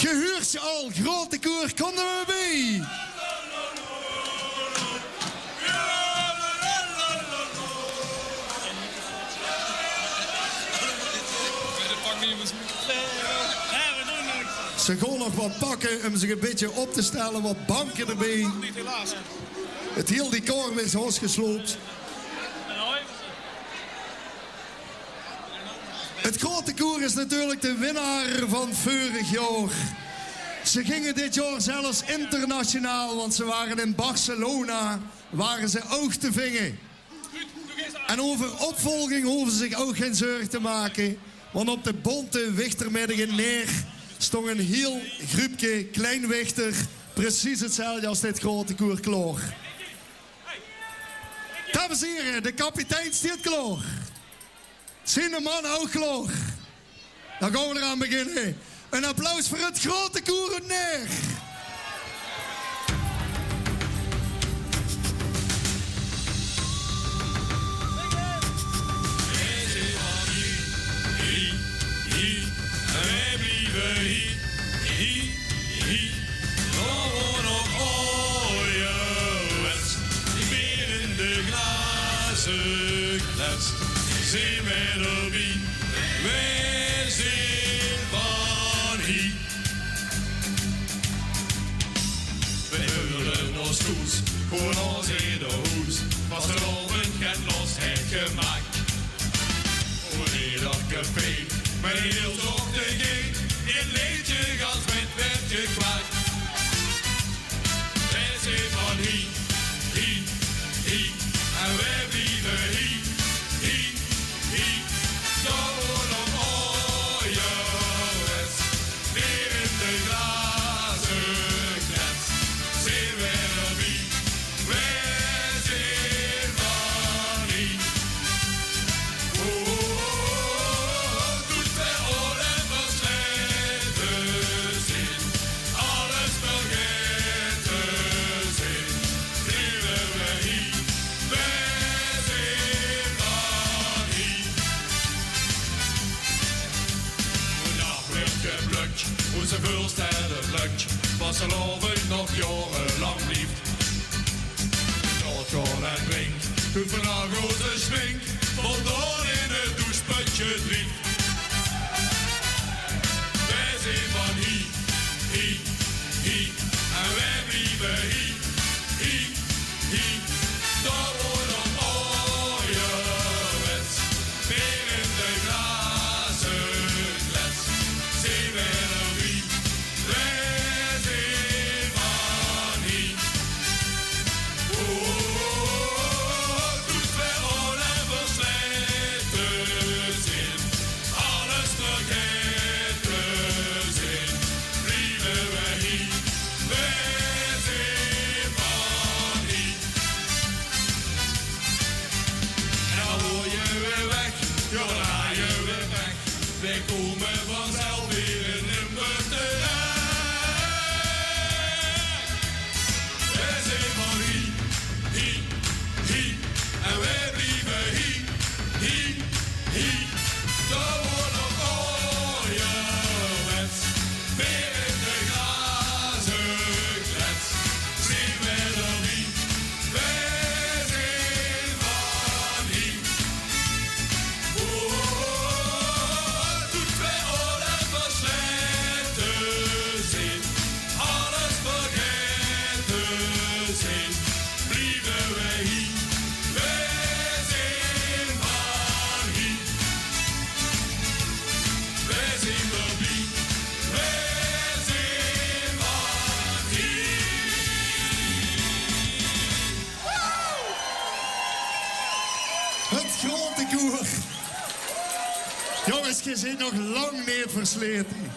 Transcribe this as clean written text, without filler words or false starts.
Je hoort je al, grote koer, kom er maar bij. Ze gaan nog wat pakken om zich een beetje op te stellen, wat banken erbij. Niet helaas. Het heel decor weer zoals gesloopt. Het grote koer is natuurlijk de winnaar van vorig jaar. Ze gingen dit jaar zelfs internationaal, want ze waren in Barcelona, waren ze oog te vingen. En over opvolging hoeven ze zich ook geen zorgen te maken, want op de bonte wichtermiddagen neer stond een heel groepje kleinwichter, precies hetzelfde als dit grote koer klaar. Dames en heren, de kapitein staat klaar. Zijn de man ook klaar? Dan gaan we eraan beginnen. Een applaus voor het grote koer neer. Zijn wij erbij, wij zijn van hier. We willen ons goed, gewoon ons in de hoes. Was er al een genlos het gemaakt. Voor ieder café, met een heel zochte ging. In leedje gans met werd gekwaakt. Wij zijn van hier, hier, hier. En wij blijven hier. Onze vulstedelijk was geloof ik nog jarenlang lief. Roodkool en drink, doet vandaag grote smink, vandaar in het doucheputje drie. Wij zijn van hier, hier, hier, en wij blijven hier, hier, hier. Daar wordt nog ouderwets, weer in de glazen fles, zijn wij er. Wij komen vanzelf weer in Limburg terecht. Wij zijn van hier, hier, hier. En wij blijven hier, hier, hier. Daar wordt nog ouderwets. Weer in de glazen klets. Zien wij er niet. Wij zijn van hier. Het grote koer. Jongens, je zit nog lang niet versleten.